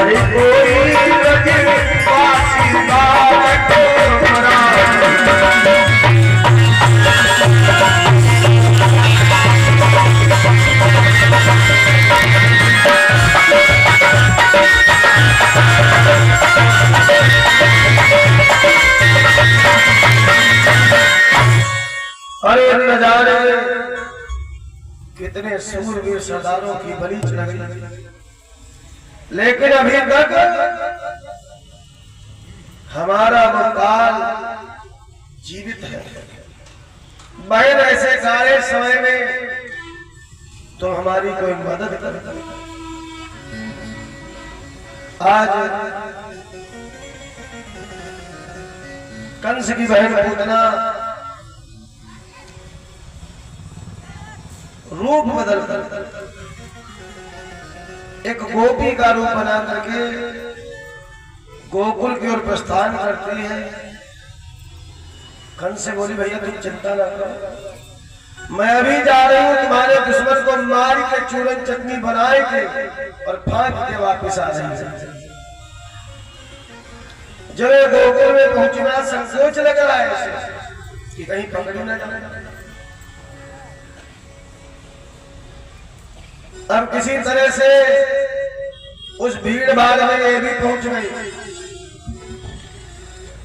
हमारे कोई ब्रजवासी बालक अरे नजारे कितने सूरवीर सरदारों की बलि चढ़ गई, लेकिन अभी तक हमारा वो काल जीवित है। बहन ऐसे काले समय में तो हमारी कोई मदद कर। आज कंस की बहन पूतना रूप बदल कर एक गोपी का रूप बना करके गोकुल की ओर प्रस्थान करती है। कंस से बोली भैया तुम चिंता ना करो, मैं अभी जा रही हूं तुम्हारे दुश्मन को मार के चूरन चटनी बनाए के और फांक के वापिस आ रही है। जब गोकुल में पहुंचना संकोच लग रहा है कि कहीं पकड़ी ना जाए। अब किसी तरह से उस भीड़ भाड़ में ये भी पहुंच गई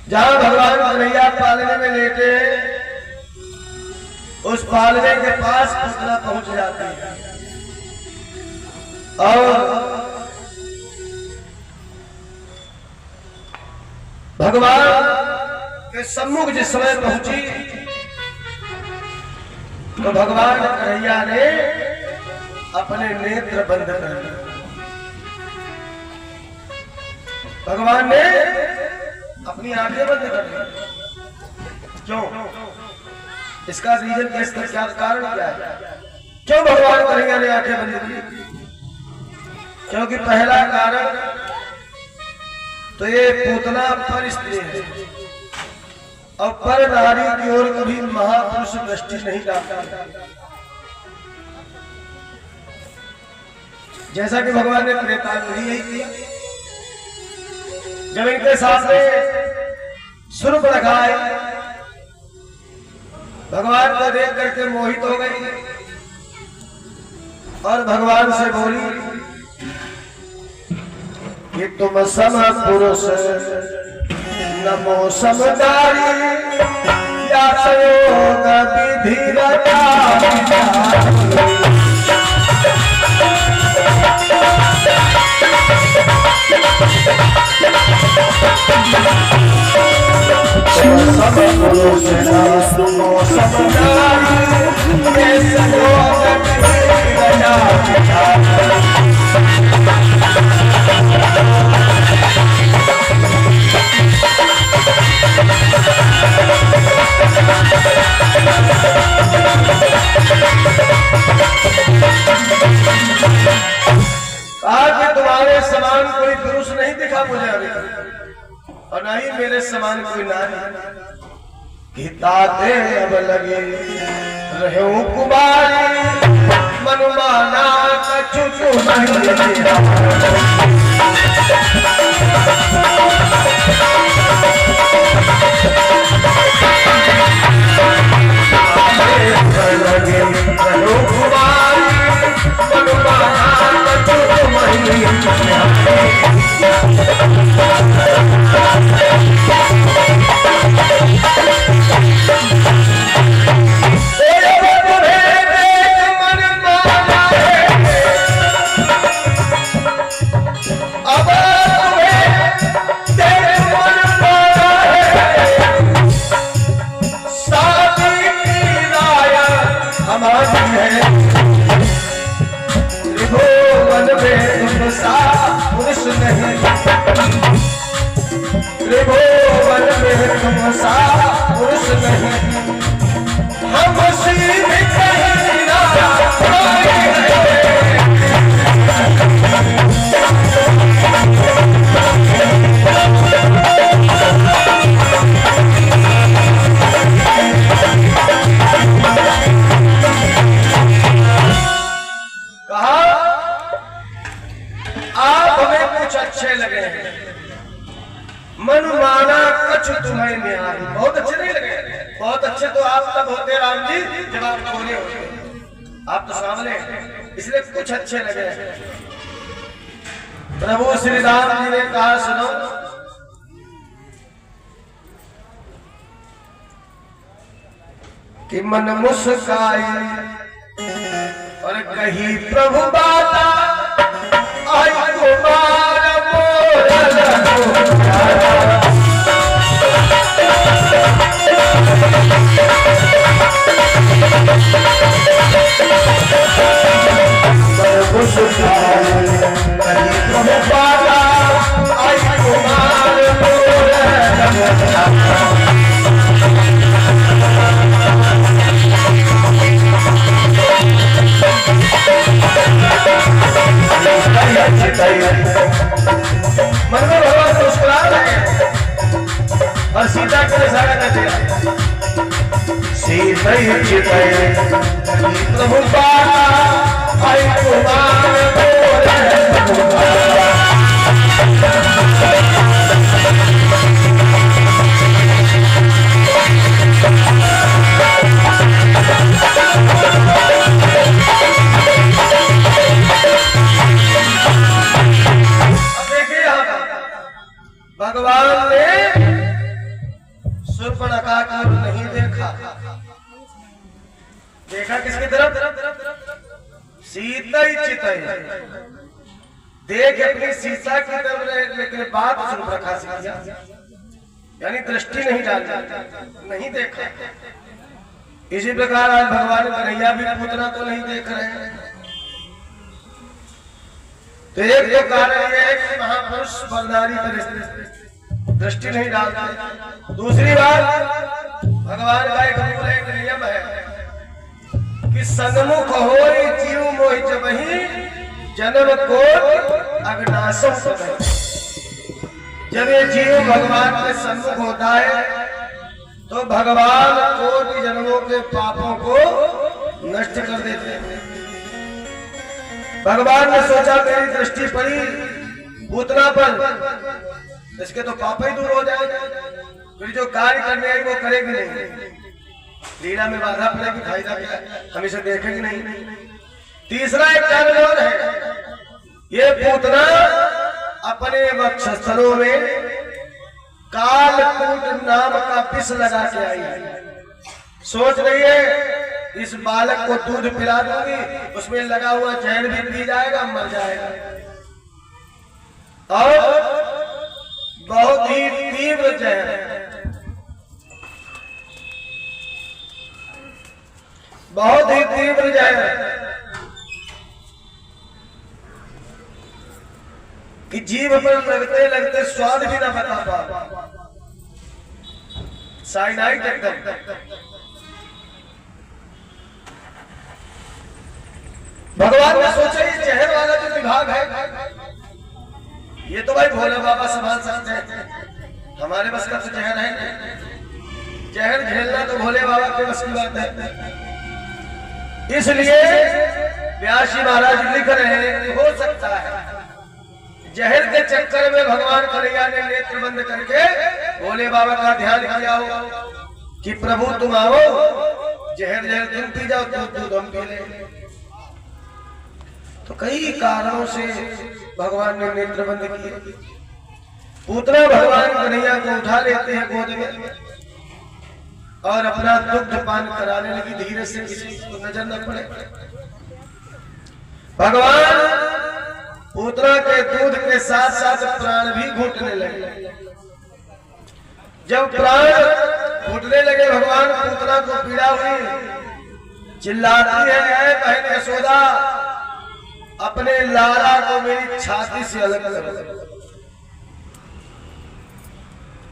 जहां भगवान कन्हैया पालने में लेटे हैं। उस पालने के पास पूतना पहुंच जाती है और भगवान के सम्मुख जिस समय पहुंची तो भगवान कन्हैया ने अपने नेत्र बंद कर दिए। भगवान ने अपनी आंखें बंद कर दी। क्यों? इसका रीजन इसका क्या कारण क्या है? क्यों भगवान कन्हैया ने आंखें बंद की? क्योंकि पहला कारण तो ये पूतना पर स्त्री है और पर नारी की ओर कभी महापुरुष दृष्टि नहीं डालता। जैसा कि भगवान ने त्रेता में यही किया। जब इनके सामने सुर्प रखा है, भगवान को देख करके मोहित हो गई और भगवान से बोली कि तुम सम पुरुष नमो समदारी या संयोग विधि रचा। सब पुरुष नमो समदारी ये संयोग विधि रचा। आज तुम्हारे समान कोई पुरुष नहीं दिखा मुझे अभी और न ही मेरे समान कोई नारी। ताते अब लगे रहे कुमारी मनुमाना कछु पुरुष नहीं हम सीधे कहीं ना कहा आप हमें कुछ अच्छे लगे हैं, मन माना कछ तुम्हें न्यारी। बहुत अच्छे नहीं लगे? बहुत अच्छे तो आप तब होते राम जी जब आप गोरे होते, आप तो सामने, इसलिए कुछ अच्छे लगे। प्रभु श्री राम जी ने कहा सुनो, कि मन मुस्काई और कही प्रभु बाता, आई कुमार मन में भगवान मुस्कुरा रहे हैं और सीता को इशारा कर दिया, सीता प्रभु पाला आई कुमार भगवान ने शूर्पणखा की ओर नहीं देखा, देखा किसकी तरफ? सीता ही चिताई देख अपनी सीता की तरफ, लेकिन बात शूर्पणखा से किया, यानी दृष्टि नहीं डाली, नहीं देखा। इसी प्रकार आज भगवान कन्हैया भी पूतना तो नहीं देख रहे हैं। तो एक तो कारण यह है कि महापुरुष बलदारी दृष्टि नहीं डालते। दूसरी बात, भगवान का एक रूल है, एक नियम है कि सन्मुख होई जीव मोहि जबहि जन्म को अग्नाशम सदै। जब ये जीव भगवान के सन्मुख होता है तो भगवान कोटि जन्मों के पापों को नष्ट कर देते हैं। भगवान ने सोचा मेरी दृष्टि पड़ी पूतना पर, इसके तो पाप ही दूर हो जाएगा, फिर जो कार्य करने आई वो करेगी नहीं, लीला में बाधा पड़ेगी, फायदा क्या, हम इसे देखेंगे नहीं। तीसरा एक कारण और है, ये पूतना अपने वक्षस्थलों में कालकूट नाम का विष लगा के आई है। सोच रही है इस बालक को दूध पिला दूंगी, उसमें लगा हुआ जहर भी पी जाएगा, मर जाएगा। और बहुत ही तीव्र जहर, बहुत ही तीव्र जहर कि जीभ पर लगते लगते स्वाद भी ना बता पा, साइनाइड एकदम। भगवान ने सोचा ये जहर वाला जो विभाग है, ये तो भाई भोले बाबा संभाल सकते हैं, हमारे बस का तो जहर है नहीं। जहर झेलना तो भोले बाबा के बस की बात है। इसलिए व्यासी महाराज लिख रहे हैं कि हो सकता है जहर के चक्कर में भगवान कन्हैया ने नेत्र बंद करके भोले बाबा का ध्यान किया हो कि प्रभु तुम आओ, जहर जहर तुम पी जाओ, दूध हम पी ले। तो कई कारणों से भगवान ने नेत्र बंद किए। पूतना भगवान कन्हैया को उठा लेते हैं गोद में और अपना दुग्ध पान कराने लगी, धीरे से, किसी को नजर न पड़े। भगवान पूतना के दूध के साथ साथ प्राण भी घुटने लगे। जब प्राण घुटने लगे, भगवान पूतना को पीड़ा हुई, चिल्लाती है बहन यशोदा, अपने लाला को मेरी छाती से अलग करो,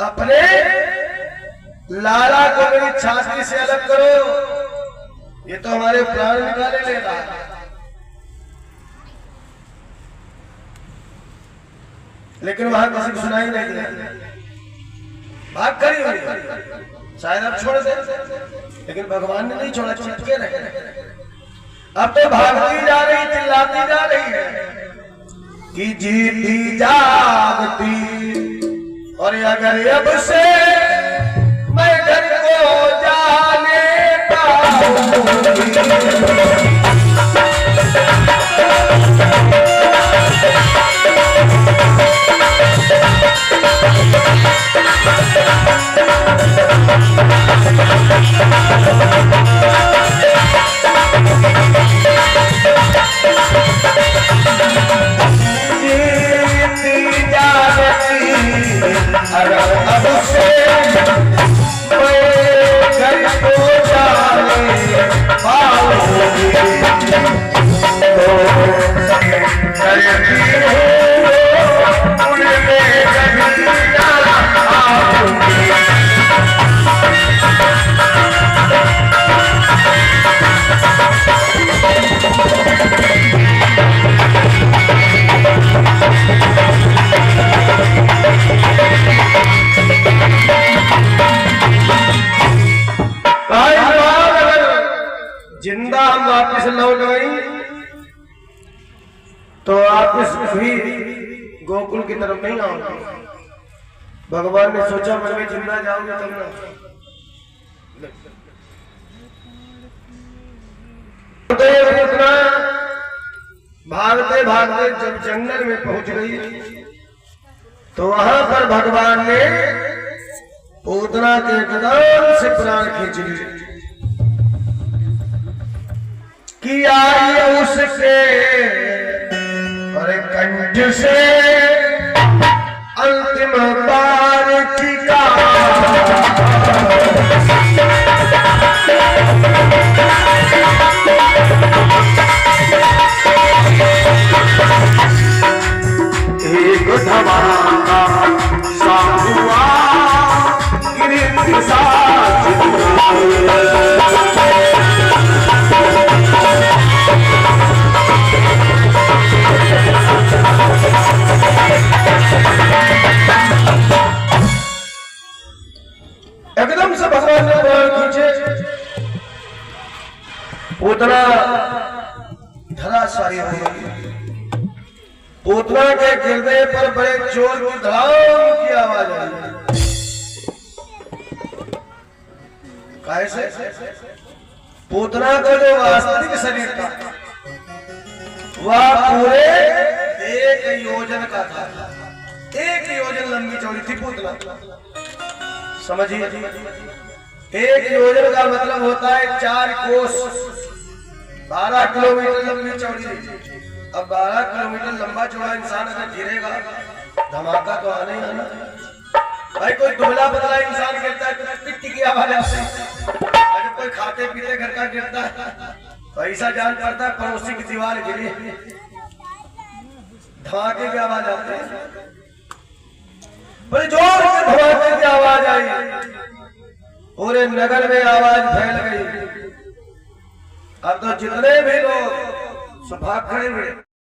अपने लाला को मेरी छाती से अलग करो, ये तो हमारे प्राण निकाले ले रहा है। लेकिन वहां किसी को सुनाई नहीं दिया, भाग खड़ी हुई, शायद अब छोड़ दे, लेकिन भगवान ने नहीं छोड़ा, चिपके रहे। अब तो भागती जा रही, चिल्लाती जा रही है, कि जीती जागती, और अगर अब से मैं घर को जाने पाऊंगी, जिंदा हम वापिस लौट गई तो वापिस भी गोकुल की तरफ नहीं आओगे। भगवान ने सोचा मन में जिंदा जाओगे तब ना। इतना भागते भागते जब जंगल में पहुंच गई तो वहां पर भगवान ने पूतना के एकदम से प्राण खींच लिए कि आई उसके और कंठ से अंतिम बार टीका, एक धमाका सा हुआ गिर सा एकदम से भगवान ने प्राण खींचे, पूतना धराशायी हो गई। पूतना के गिरने पर बड़े जोर की धड़ाम की आवाज आई। कैसे? पूतना का जो वास्तविक शरीर था वह पूरे 1 योजन का था। 1 योजन लंबी चौड़ी थी पूतना। समझिए, 1 योजन का मतलब होता है 4 कोस, 12 किलोमीटर लंबी चौड़ी। अब 12 किलोमीटर लंबा चौड़ा इंसान अगर गिरेगा धमाका तो आने ही आना। भाई कोई दुबला पतला इंसान गिरता है तो पिट्टी की आवाज आती है, और जब कोई खाते पीते घर का गिरता है तो ऐसा जान पड़ता है पड़ोसी की दीवार गिरी, धमाके की आवाज आती है। बड़ी जोर से धमाके की आवाज आई, पूरे नगर में आवाज फैल गई। अब तो जितने भी लोग भाग खड़े हुए।